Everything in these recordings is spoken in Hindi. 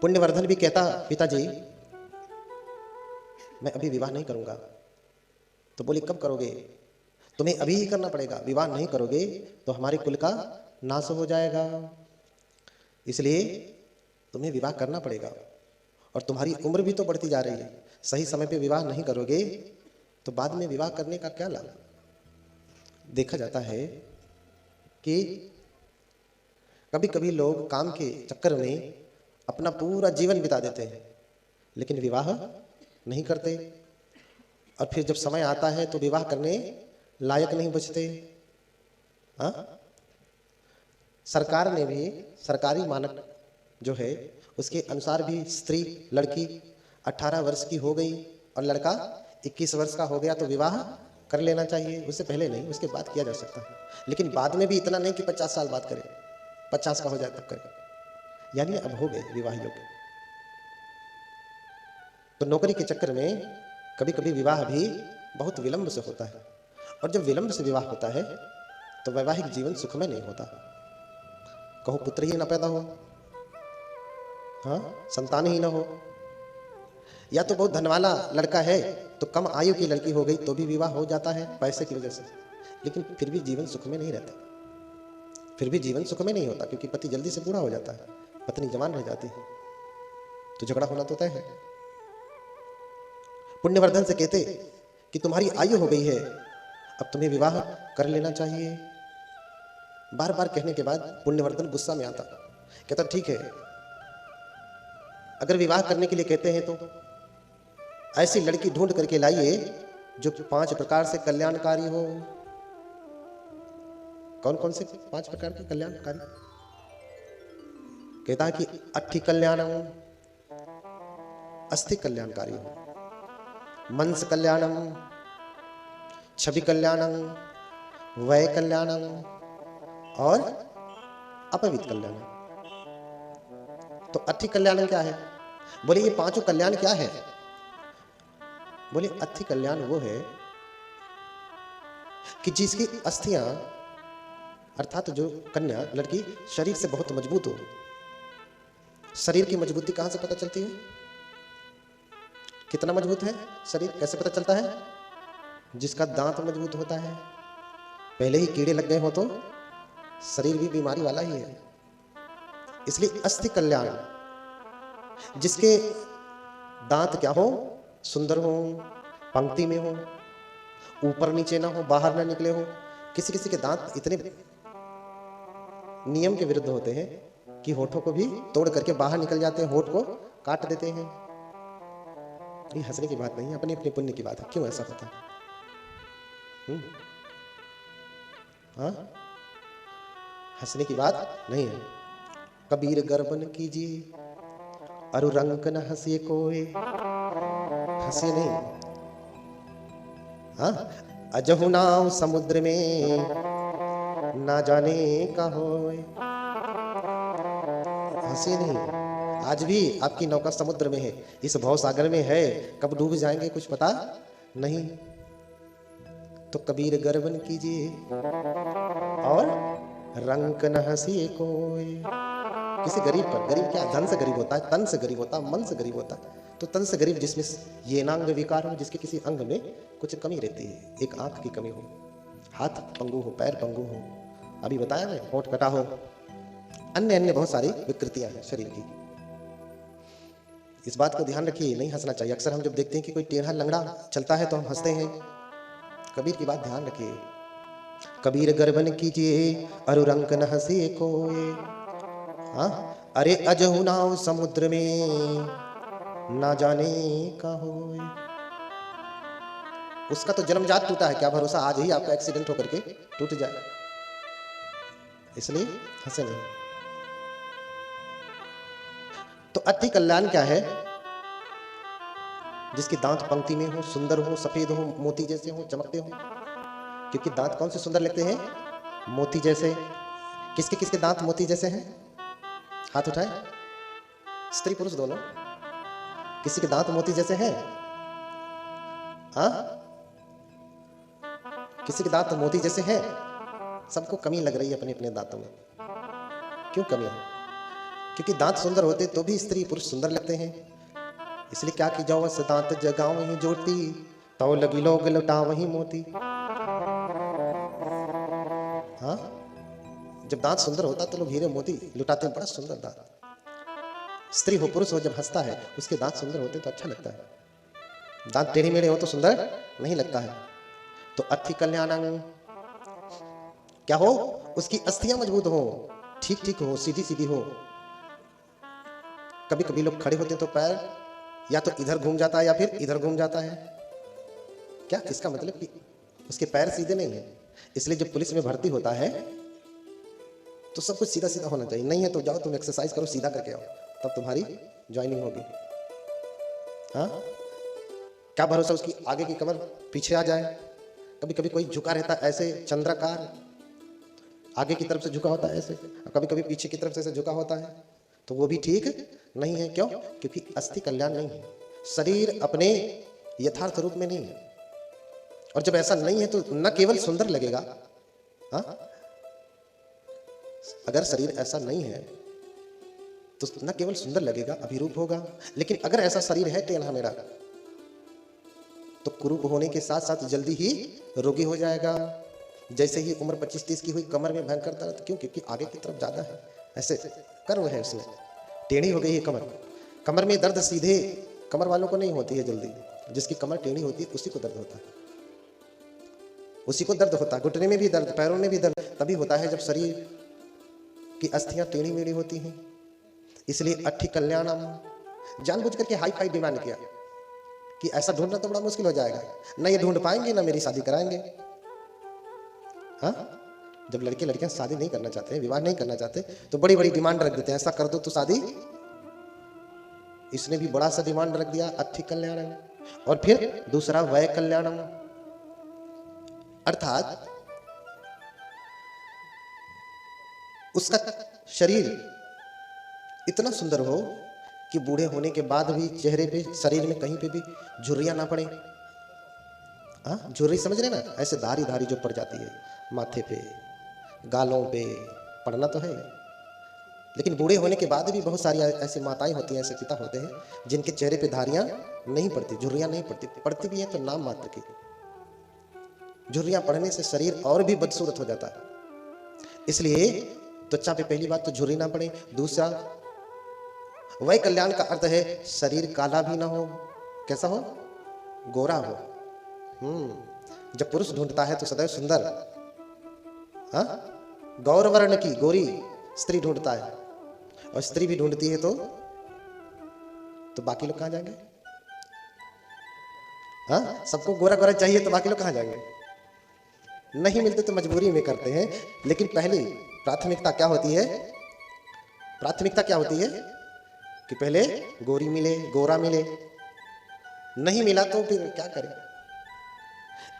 पुण्यवर्धन भी कहता, पिताजी मैं अभी विवाह नहीं करूंगा। तो बोली कब करोगे? तुम्हें अभी ही करना पड़ेगा, विवाह नहीं करोगे तो हमारे कुल का नाश हो जाएगा, इसलिए तुम्हें विवाह करना पड़ेगा। और तुम्हारी उम्र भी तो बढ़ती जा रही है, सही समय पे विवाह नहीं करोगे तो बाद में विवाह करने का क्या लाभ? देखा जाता है कि कभी कभी लोग काम के चक्कर में अपना पूरा जीवन बिता देते हैं, लेकिन विवाह नहीं करते, और फिर जब समय आता है तो विवाह करने लायक नहीं बचते। हाँ, सरकार ने भी सरकारी मानक जो है उसके अनुसार भी स्त्री लड़की 18 वर्ष की हो गई और लड़का 21 वर्ष का हो गया तो विवाह कर लेना चाहिए, उससे पहले नहीं, उसके बाद किया जा सकता है। लेकिन बाद में भी इतना नहीं कि 50 साल बाद करें, 50 का हो जाए तब करें, यानी अब हो गए विवाह योग्य। तो नौकरी के चक्कर में कभी कभी विवाह भी बहुत विलंब से होता है, और जब विलंब से विवाह होता है तो वैवाहिक जीवन सुखमय नहीं होता। कहो पुत्र ही न पैदा हो, हाँ, संतान ही न हो, या तो बहुत धनवाला लड़का है तो कम आयु की लड़की हो गई तो भी विवाह हो जाता है पैसे की वजह से, लेकिन फिर भी जीवन सुख में नहीं रहता, फिर भी जीवन सुख में नहीं होता, क्योंकि पति जल्दी से बूढ़ा हो जाता है, पत्नी जवान रह जाती है, तो झगड़ा होना तो तय है। पुण्यवर्धन से कहते कि तुम्हारी आयु हो गई है, अब तुम्हें विवाह कर लेना चाहिए। बार बार कहने के बाद पुण्यवर्धन गुस्सा में आता, कहता ठीक है, अगर विवाह करने के लिए कहते हैं तो ऐसी लड़की ढूंढ करके लाइए जो 5 प्रकार से कल्याणकारी हो। कौन कौन से 5 प्रकार के कल्याणकारी? कहता है कि अट्ठी कल्याणम, अस्थि कल्याणकारी हो, मंस कल्याणम, छवि कल्याणम, वय कल्याणम और अपवित्र कल्याणम। तो अट्ठी कल्याणम क्या है? बोले ये 5 कल्याण क्या है? बोले अस्थि कल्याण वो है कि जिसकी अस्थियां अर्थात जो कन्या लड़की शरीर से बहुत मजबूत हो। शरीर की मजबूती कहां से पता चलती है? कितना मजबूत है शरीर कैसे पता चलता है? जिसका दांत मजबूत होता है, पहले ही कीड़े लग गए हो तो शरीर भी बीमारी वाला ही है। इसलिए अस्थि कल्याण, जिसके दांत क्या हो? सुंदर हो, पंक्ति में हो, ऊपर नीचे ना हो, बाहर ना निकले हो। किसी किसी के दांत इतने नियम के विरुद्ध होते हैं कि होठों को भी तोड़ करके बाहर निकल जाते हैं, होठ को काट देते हैं। ये हंसने की बात नहीं है, अपने अपने पुण्य की बात है। क्यों ऐसा होता है? हाँ, हंसने की बात नहीं है। कबीर गर्वन कीजिए अरु रंक न हंसिए कोई, हंसिए नहीं। हाँ, अजहु नाव समुद्र में ना जाने का होए, हंसिए नहीं। आज भी आपकी नौका समुद्र में है, इस भव सागर में है, कब डूब जाएंगे कुछ पता नहीं। तो कबीर गर्वन कीजिए और रंक न हंसिए कोई। किसी गरीब पर, गरीब क्या धन से गरीब होता है, तन से गरीब होता है, मन से गरीब होता है। तो तन से गरीब जिसमें ये नांग विकार हो, जिसके किसी अंग में कुछ कमी रहती है, एक आंख की कमी हो, हाथ पंगु हो, पैर पंगु हो, अभी बताया मैं, होठ कटा हो, अन्य अन्य बहुत सारी विकृतियां हैं शरीर की। इस बात को ध्यान रखिए, नहीं हंसना चाहिए। अक्सर हम जब देखते हैं कि कोई टेढ़ा लंगड़ा चलता है तो हम हंसते हैं। कबीर की बात ध्यान रखिए। कबीर गर्वन कीजिए अरु रंक न हंसिए कोई। हाँ, अरे अजहु नाव समुद्र में ना जाने का होए। उसका तो जन्मजात टूटा है, क्या भरोसा आज ही आपका एक्सीडेंट होकर के टूट जाए। इसलिए हंसे नहीं। तो अति कल्याण क्या है? जिसके दांत पंक्ति में हो, सुंदर हो, सफेद हो, मोती जैसे हो, चमकते हो। क्योंकि दांत कौन से सुंदर लगते हैं? मोती जैसे। किसके किसके दांत मोती जैसे हैं? हाथ उठाए, स्त्री पुरुष दोनों। किसी के दांत मोती जैसे हैं? हाँ, किसी के दांत मोती जैसे हैं? सबको कमी लग रही है अपने अपने दांतों में। क्यों कमी है? क्योंकि दांत सुंदर होते तो भी स्त्री पुरुष सुंदर लगते हैं। इसलिए क्या की जाओ दांत जगाओ वहीं जोड़ती, तो लगी लोग लुटा वहीं मोती। हाँ, जब दांत सुंदर होता तो लोग हीरे मोती लुटाते हैं। बड़ा सुंदर दांत, स्त्री हो पुरुष हो, जब हंसता है उसके दांत सुंदर होते तो अच्छा लगता है। दांत टेढ़े मेढ़े हो तो सुंदर नहीं लगता है। तो अस्थि कल्याणं, क्या हो, उसकी अस्थियां मजबूत हो, ठीक ठीक हो, सीधी सीधी हो। कभी कभी लोग खड़े होते तो पैर या तो इधर घूम जाता है या फिर इधर घूम जाता है। क्या, इसका मतलब कि उसके पैर सीधे नहीं है। इसलिए जब पुलिस में भर्ती होता है तो सब कुछ सीधा सीधा होना चाहिए। नहीं है तो जाओ तुम एक्सरसाइज करो, सीधा करके आओ, तब तुम्हारी ज्वाइनिंग होगी। हाँ, क्या भरोसा उसकी आगे की कमर पीछे आ जाए। कभी कभी कोई झुका रहता है ऐसे चंद्राकार, आगे की तरफ से झुका होता है ऐसे, और कभी कभी पीछे की तरफ से ऐसे झुका होता है, तो वो भी ठीक नहीं है। क्यों? क्योंकि अस्थि कल्याण नहीं है, शरीर अपने यथार्थ रूप में नहीं है। और जब ऐसा नहीं है तो न केवल सुंदर लगेगा, हाँ, अगर शरीर ऐसा नहीं है तो न केवल सुंदर लगेगा, अभिरूप होगा। लेकिन अगर ऐसा शरीर है टेढ़ा मेढ़ा तो कुरूप होने के साथ साथ जल्दी ही रोगी हो जाएगा। जैसे ही उम्र 25-30 की हुई, कमर में भयंकर दर्द। क्यों? क्योंकि आगे की तरफ ज्यादा है, ऐसे कर्व है उसमें, टेढ़ी हो गई है कमर। कमर में दर्द सीधे कमर वालों को नहीं होती है जल्दी, जिसकी कमर टेढ़ी होती है उसी को दर्द होता है, उसी को दर्द होता है। घुटने में भी दर्द, पैरों में भी दर्द तभी होता है जब शरीर की अस्थियां टेढ़ी मेढ़ी होती हैं। इसलिए अस्थि कल्याणम, जानबूझ करके हाई फाई डिमांड किया कि ऐसा ढूंढना तो बड़ा मुश्किल हो जाएगा, ना ये ढूंढ पाएंगे ना मेरी शादी कराएंगे। हाँ, जब लड़के लड़कियां शादी नहीं करना चाहते हैं, विवाह नहीं करना चाहते, तो बड़ी बड़ी डिमांड रख देते हैं, ऐसा कर दो तो शादी। इसने भी बड़ा सा डिमांड रख दिया, अस्थि कल्याणम। और फिर दूसरा वय कल्याणम, अर्थात उसका शरीर इतना सुंदर हो कि बूढ़े होने के बाद भी चेहरे पे, शरीर में कहीं पे भी झुर्रियां ना पड़े। हाँ, झुर्री समझ रहे ना, ऐसे धारी धारी जो पड़ जाती है माथे पे, गालों पे, पड़ना तो है। लेकिन बूढ़े होने के बाद भी बहुत सारी ऐसी माताएं होती हैं, ऐसे पिता होते हैं जिनके चेहरे पे धारियां नहीं पड़ती, झुर्रियां नहीं पड़ती, पड़ती भी हैं तो नाम मात्र की। झुर्रियां पड़ने से शरीर और भी बदसूरत हो जाता है। इसलिए त्वचा पे पहली बात तो झुर्री ना पड़े। दूसरा, वय कल्याण का अर्थ है शरीर काला भी ना हो। कैसा हो? गोरा हो। जब पुरुष ढूंढता है तो सदैव सुंदर, हाँ, गौरवर्ण की गोरी स्त्री ढूंढता है। और स्त्री भी ढूंढती है तो बाकी लोग कहां जाएंगे? हाँ, सबको गोरा गोरा चाहिए तो बाकी लोग कहां जाएंगे? नहीं मिलते तो मजबूरी में करते हैं। लेकिन पहली प्राथमिकता क्या होती है? प्राथमिकता क्या होती है कि पहले गोरी मिले, गोरा मिले। नहीं मिला तो फिर क्या करें?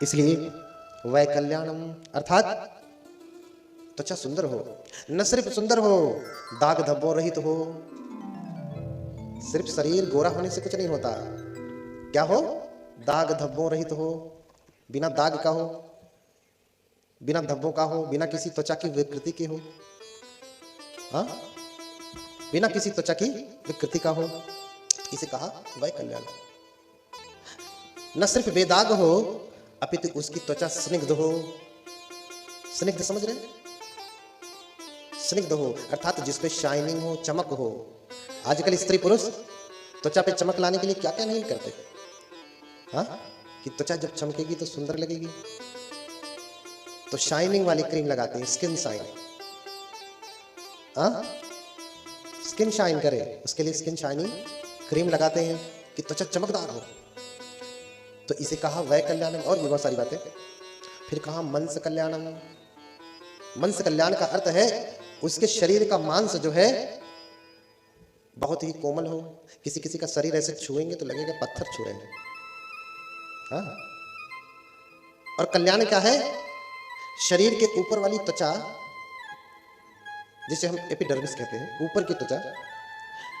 इसलिए वय कल्याणम, अर्थात त्वचा सुंदर हो। न सिर्फ सुंदर हो, दाग धब्बों रहित हो। सिर्फ शरीर गोरा होने से कुछ नहीं होता। क्या हो? दाग धब्बों रहित हो, बिना दाग का हो, बिना धब्बों का हो, बिना किसी त्वचा की विकृति के हो। हाँ, बिना किसी त्वचा की विकृति का हो, इसे कहा वय कल्याण। न सिर्फ बेदाग हो अपितु उसकी त्वचा स्निग्ध हो। स्निग्ध समझ रहे? स्निग्ध हो अर्थात जिसपे शाइनिंग हो, चमक हो। आजकल स्त्री पुरुष त्वचा पे चमक लाने के लिए क्या क्या नहीं करते। हाँ, कि त्वचा जब चमकेगी तो सुंदर लगेगी, तो शाइनिंग वाली क्रीम लगाते हैं, स्किन शाइन। हाँ, स्किन शाइन करे उसके लिए स्किन शाइनिंग क्रीम लगाते हैं कि त्वचा चमकदार हो। तो इसे कहा वय कल्याणम। और भी बहुत सारी बातें। फिर कहा मंस कल्याणम। मंस कल्याण का अर्थ है उसके शरीर का मांस जो है बहुत ही कोमल हो। किसी किसी का शरीर ऐसे छुएंगे तो लगेगा पत्थर छू रहे हैं। हाँ, और कल्याण क्या है? शरीर के ऊपर वाली त्वचा, जिसे हम एपिडर्मिस कहते हैं, ऊपर की त्वचा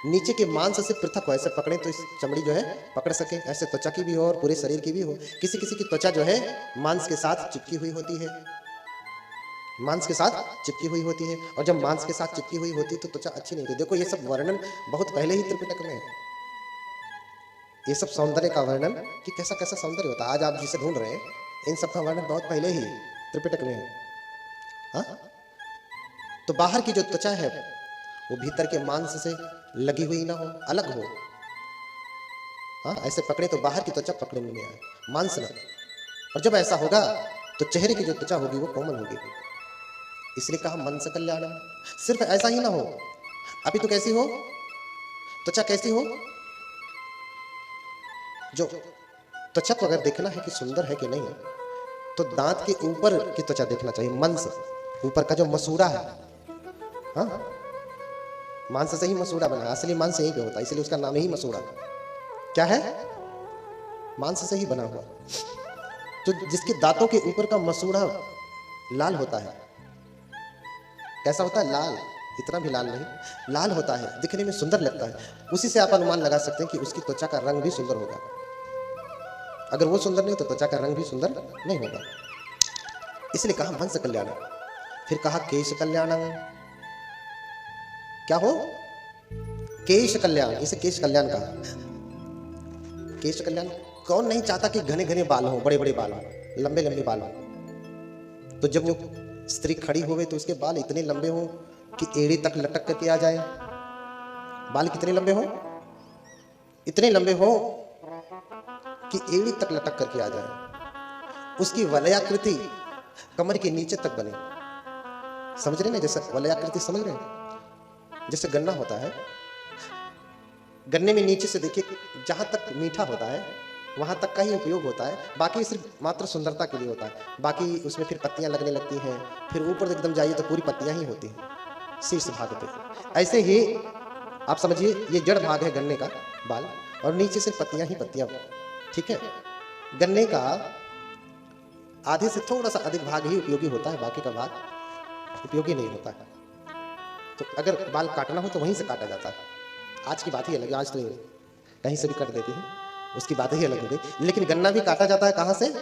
नीचे के मांस से पृथक हो। ऐसे पकड़े तो इस चमड़ी जो है पकड़ सके, ऐसे त्वचा की भी हो और पूरे शरीर की भी हो। किसी किसी की त्वचा जो है मांस के साथ चिपकी हुई होती है, मांस के साथ चिपकी हुई होती है, और जब मांस के साथ चिपकी हुई होती है तो त्वचा अच्छी नहीं होती। देखो ये सब वर्णन बहुत पहले ही त्रिपिटक में है, ये सब सौंदर्य का वर्णन कि कैसा कैसा सौंदर्य होता है। आज आप जिसे ढूंढ रहे हैं इन सब का वर्णन बहुत पहले ही त्रिपिटक में है। हाँ, तो बाहर की जो त्वचा है वो भीतर के मांस से लगी हुई ना हो, अलग हो। हाँ, ऐसे पकड़े तो बाहर की त्वचा पकड़े में आए, मांस ना। और जब ऐसा होगा तो चेहरे की जो त्वचा होगी वो कोमल होगी। इसलिए कहा मन से कल्याणम। सिर्फ ऐसा ही ना हो, अभी तो कैसी हो त्वचा, कैसी हो, जो त्वचा को अगर देखना है कि सुंदर है कि नहीं, तो दांत के ऊपर की त्वचा देखना चाहिए, मन से ऊपर का जो मसूड़ा है। हाँ, मांस से ही मसूड़ा बना, असली मांस यहीं पे होता है, इसलिए उसका नाम ही मसूड़ा क्या है, मांस से ही बना हुआ। तो जिसके दांतों के ऊपर का मसूड़ा लाल होता है, कैसा होता है, लाल, इतना भी लाल नहीं, लाल होता है, दिखने में सुंदर लगता है, उसी से आप अनुमान लगा सकते हैं कि उसकी त्वचा का रंग भी सुंदर होगा। अगर वो सुंदर नहीं तो त्वचा का रंग भी सुंदर नहीं होगा। इसलिए कहा मन से कल्याण। फिर कहा केश कल्याणम। क्या हो, केश कल्याण, इसे केश कल्याण कहा। केश कल्याण, कौन नहीं चाहता कि घने घने बाल हो, बड़े बड़े बाल हो, लंबे लंबे बाल हो। तो जब वो स्त्री खड़ी होवे तो उसके बाल इतने लंबे हो कि एड़ी तक लटक करके आ जाए। बाल कितने लंबे हो, इतने लंबे हो कि एड़ी तक लटक करके आ जाए। उसकी वलयाकृति कमर के नीचे तक बने। समझ रहे ना, जैसे वलयाकृति समझ रहे हैं, जैसे गन्ना होता है, गन्ने में नीचे से देखिए जहां तक मीठा होता है वहां तक का ही उपयोग होता है, बाकी सिर्फ मात्र सुंदरता के लिए होता है। बाकी उसमें फिर पत्तियां लगने लगती हैं, फिर ऊपर एकदम जाइए तो पूरी पत्तियां ही होती हैं शीर्ष भाग पे। ऐसे ही आप समझिए ये जड़ भाग है गन्ने का बाल, और नीचे से पत्तियां ही पत्तियां। ठीक है, गन्ने का आधे से थोड़ा सा अधिक भाग ही उपयोगी होता है, बाकी का भाग उपयोगी नहीं होता है। तो अगर बाल काटना हो तो वहीं से काटा जाता है। आज की बात ही अलग है, आज तो कहीं से भी काट देती है, उसकी बात ही अलग हो गई। लेकिन गन्ना भी काटा जाता है कहां से,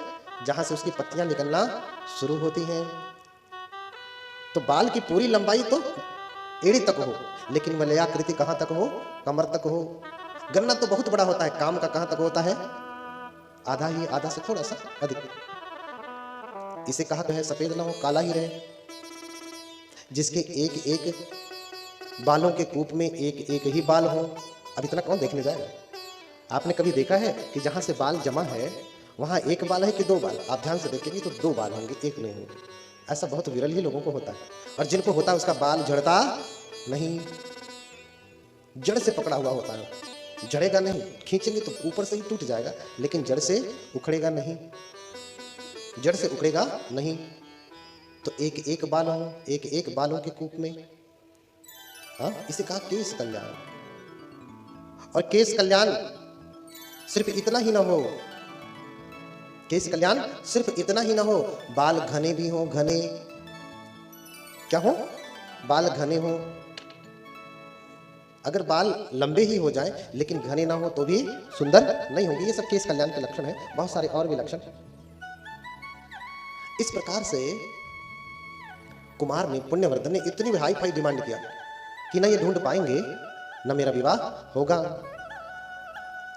जहां से उसकी पत्तियां निकलना शुरू होती हैं। तो बाल की पूरी लंबाई तो एड़ी तक हो, लेकिन वलयाकृति कहां तक हो, कमर तक हो। गन्ना तो बहुत बड़ा होता है, काम का कहां तक होता है, आधा ही, आधा से थोड़ा सा अधिक। इसे कहा है सफेद ना हो, काला ही रहे। जिसके एक एक बालों के कूप में एक एक ही बाल हो। अब इतना कौन देखने जाएगा। आपने कभी देखा है कि जहां से बाल जमा है वहां एक बाल है कि दो बाल, आप ध्यान से देखेंगे तो दो बाल होंगे, एक नहीं होंगे। ऐसा बहुत विरल ही लोगों को होता है, और जिनको होता है उसका बाल झड़ता नहीं, जड़ से पकड़ा हुआ होता है, झड़ेगा नहीं। खींचेंगे तो ऊपर से ही टूट जाएगा, लेकिन जड़ से उखड़ेगा नहीं, जड़ से उखड़ेगा नहीं। तो एक एक बाल हो, एक एक बालों के कूप में। हाँ, इसे कहा केश कल्याण। और केश कल्याण सिर्फ इतना ही ना हो, केश कल्याण सिर्फ इतना ही ना हो, बाल घने भी हो, घने। क्या हो, बाल घने हो। अगर बाल लंबे ही हो जाएं लेकिन घने ना हो तो भी सुंदर नहीं होंगे। ये सब केश कल्याण के लक्षण है, बहुत सारे और भी लक्षण। इस प्रकार से कुमार ने, पुण्यवर्धन ने इतनी हाई फाई डिमांड किया कि ना ये ढूंढ पाएंगे ना मेरा विवाह होगा।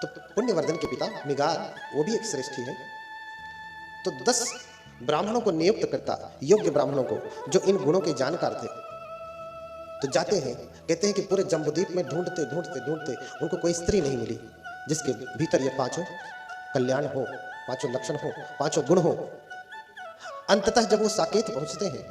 तो पुण्यवर्धन के पिता मिगार, वो भी एक श्रेष्ठी है, तो 10 ब्राह्मणों को नियुक्त करता, योग्य ब्राह्मणों को, जो इन गुणों के जानकार थे। तो जाते हैं, कहते हैं कि पूरे जम्बूद्वीप में ढूंढते ढूंढते ढूंढते उनको कोई स्त्री नहीं मिली जिसके भीतर ये पांचों कल्याण हो, पांचों लक्षण हो, पांचों गुण हो। अंततः जब वो साकेत पहुंचते हैं